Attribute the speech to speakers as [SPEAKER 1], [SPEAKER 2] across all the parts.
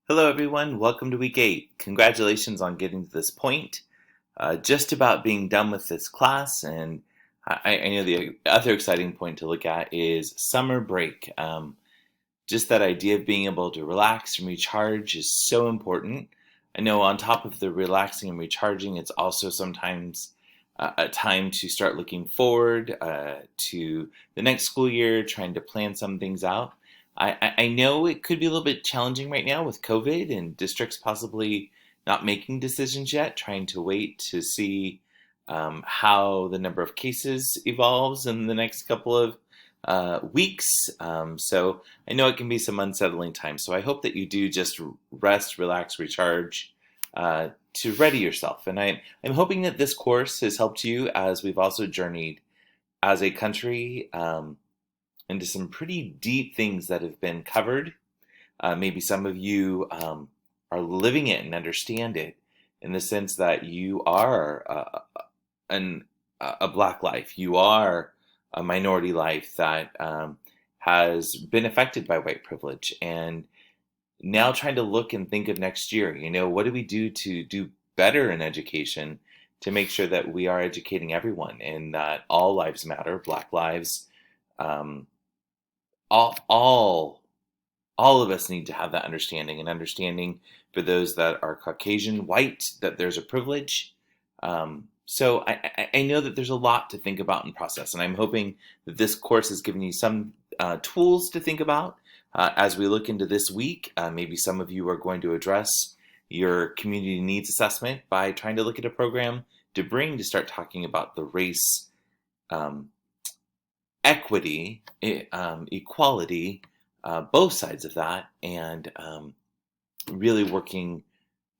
[SPEAKER 1] Hello, everyone. Welcome to week 8. Congratulations on getting to this point. Just about being done with this class, and I know the other exciting point to look at is summer break. Just that idea of being able to relax and recharge is so important. I know on top of the relaxing and recharging, it's also sometimes a time to start looking forward to the next school year, trying to plan some things out. I know it could be a little bit challenging right now with COVID and districts possibly not making decisions yet, trying to wait to see how the number of cases evolves in the next couple of weeks. So I know it can be some unsettling time. So I hope that you do just rest, relax, recharge to ready yourself. And I'm hoping that this course has helped you as we've also journeyed as a country into some pretty deep things that have been covered. Maybe some of you are living it and understand it in the sense that you are a Black life. You are a minority life that has been affected by white privilege. And now trying to look and think of next year, what do we do to do better in education to make sure that we are educating everyone and that all lives matter, Black lives, um, all all of us need to have that understanding and understanding for those that are Caucasian, white, that there's a privilege. So I know that there's a lot to think about and process, and I'm hoping that this course has given you some tools to think about as we look into this week. Maybe some of you are going to address your community needs assessment by trying to look at a program to bring to start talking about the race um, equity, equality, both sides of that, and really working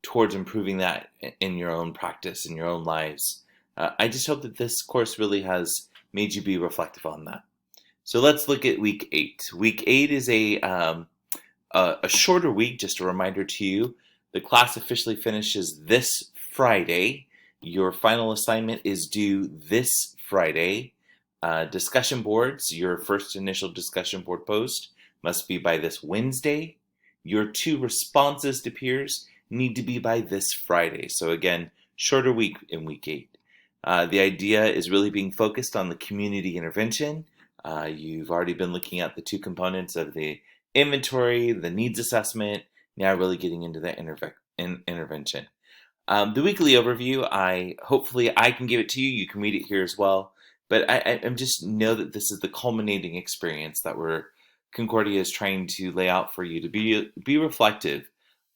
[SPEAKER 1] towards improving that in your own practice, in your own lives. I just hope that this course really has made you be reflective on that. So let's look at week 8. Week 8 is a shorter week, just a reminder to you. The class officially finishes this Friday. Your final assignment is due this Friday. Discussion boards, your first initial discussion board post must be by this Wednesday. Your 2 responses to peers need to be by this Friday. So again, shorter week in week 8. The idea is really being focused on the community intervention. You've already been looking at the 2 components of the inventory, the needs assessment, now really getting into the intervention. The weekly overview, hopefully I can give it to you. You can read it here as well. But I just know that this is the culminating experience that Concordia is trying to lay out for you to be reflective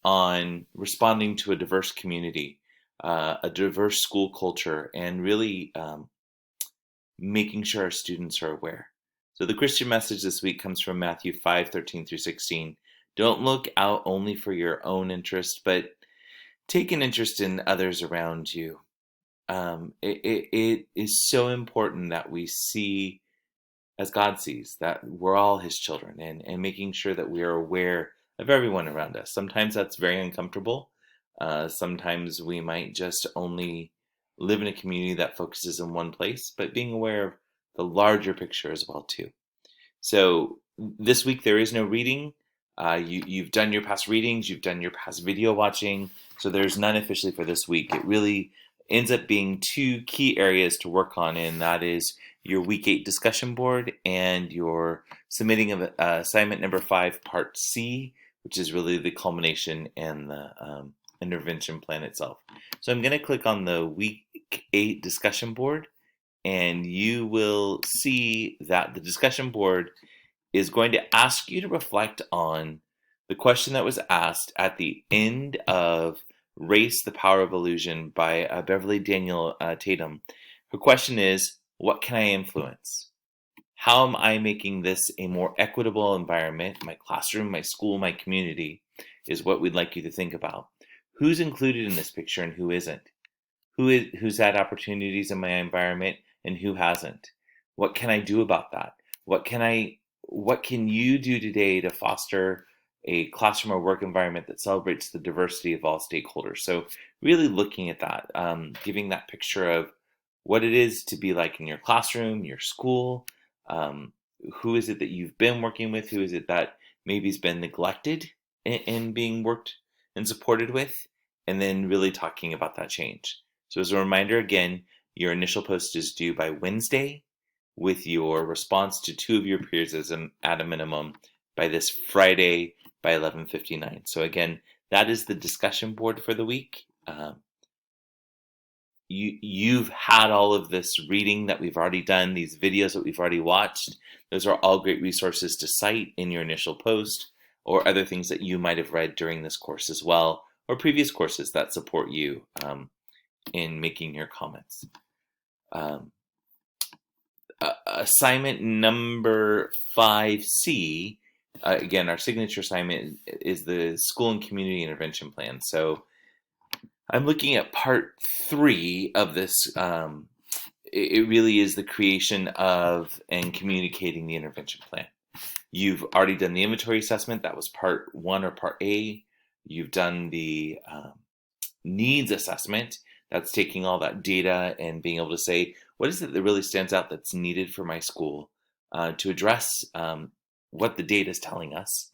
[SPEAKER 1] on responding to a diverse community, a diverse school culture, and really making sure our students are aware. So the Christian message this week comes from Matthew 5:13 through 16. Don't look out only for your own interest, but take an interest in others around you. It is so important that we see as God sees, that we're all his children, and making sure that we are aware of everyone around us. Sometimes that's very uncomfortable. Sometimes we might just only live in a community that focuses in one place, but being aware of the larger picture as well too. So this week there is no reading. You've done your past readings, you've done your past video watching, so there's none officially for this week. It really ends up being 2 key areas to work on, and that is your week 8 discussion board and your submitting of assignment number 5, part C, which is really the culmination and the intervention plan itself. So I'm going to click on the week 8 discussion board, and you will see that the discussion board is going to ask you to reflect on the question that was asked at the end of Race, the Power of Illusion by Beverly Daniel Tatum. Her question is, what can I influence? How am I making this a more equitable environment? My classroom, my school, my community is what we'd like you to think about. Who's included in this picture and who isn't? Who's had opportunities in my environment and who hasn't? What can I do about that? What can you do today to foster a classroom or work environment that celebrates the diversity of all stakeholders? So really looking at that, giving that picture of what it is to be like in your classroom, your school. Who is it that you've been working with? Who is it that maybe has been neglected and being worked and supported with, and then really talking about that change. So as a reminder, again, your initial post is due by Wednesday, with your response to 2 of your peers at a minimum by this Friday by 11:59. So again, that is the discussion board for the week. You've had all of this reading that we've already done, these videos that we've already watched. Those are all great resources to cite in your initial post, or other things that you might have read during this course as well, or previous courses that support you in making your comments. Assignment number 5C, again, our signature assignment is the school and community intervention plan. So I'm looking at part 3 of this. It really is the creation of and communicating the intervention plan. You've already done the inventory assessment. That was part 1 or part A. You've done the needs assessment. That's taking all that data and being able to say, what is it that really stands out that's needed for my school to address what the data is telling us?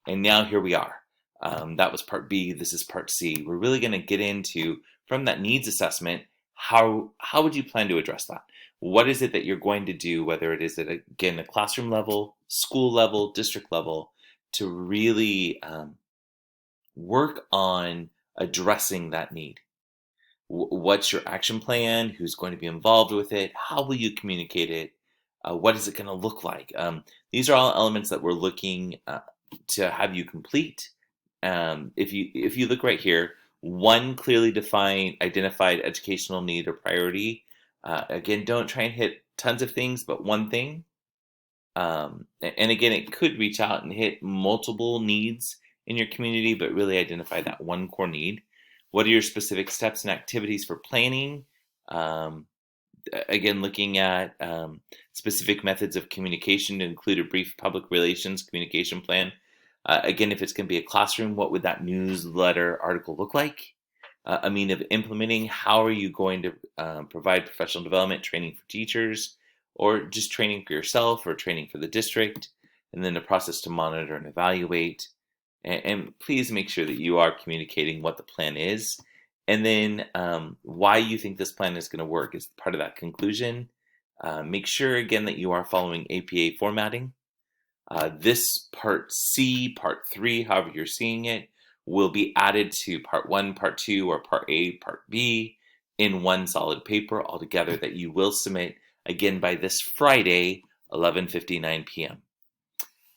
[SPEAKER 1] And now here we are. That was part B. This is part C. We're really going to get into, from that needs assessment, how would you plan to address that? What is it that you're going to do, whether it is at, again, a classroom level, school level, district level, to really work on addressing that need? What's your action plan? Who's going to be involved with it? How will you communicate it? What is it going to look like? These are all elements that we're looking to have you complete. If you look right here, 1 clearly defined, identified educational need or priority. Again, don't try and hit tons of things, but 1 thing. And again, it could reach out and hit multiple needs in your community, but really identify that 1 core need. What are your specific steps and activities for planning? Again, looking at specific methods of communication to include a brief public relations communication plan. Again, if it's going to be a classroom, what would that newsletter article look like? A mean of implementing, how are you going to provide professional development training for teachers, or just training for yourself or training for the district, and then a process to monitor and evaluate. And please make sure that you are communicating what the plan is, and then why you think this plan is going to work is part of that conclusion. Make sure, again, that you are following APA formatting. This part C, part 3, however you're seeing it, will be added to part 1, part 2, or part A, part B in 1 solid paper altogether that you will submit, again, by this Friday, 11:59 p.m.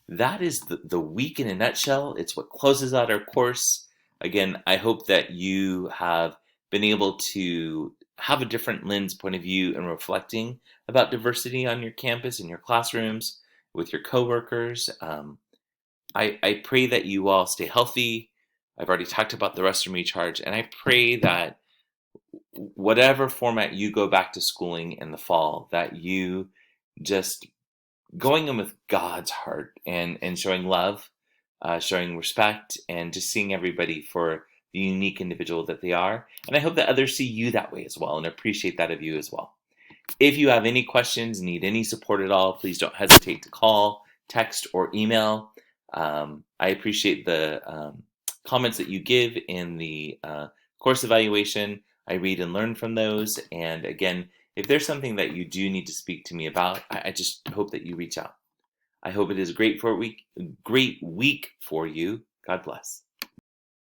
[SPEAKER 1] That is the week in a nutshell. It's what closes out our course. Again, I hope that you have been able to have a different lens point of view and reflecting about diversity on your campus, in your classrooms, with your coworkers. I pray that you all stay healthy. I've already talked about the restroom recharge, and I pray that whatever format you go back to schooling in the fall, that you just going in with God's heart and showing love, showing respect, and just seeing everybody for the unique individual that they are. And I hope that others see you that way as well and appreciate that of you as well. If you have any questions, need any support at all, please don't hesitate to call, text, or email. I appreciate the comments that you give in the course evaluation. I read and learn from those. And again, if there's something that you do need to speak to me about, I just hope that you reach out. I hope it is a great week for you. God bless.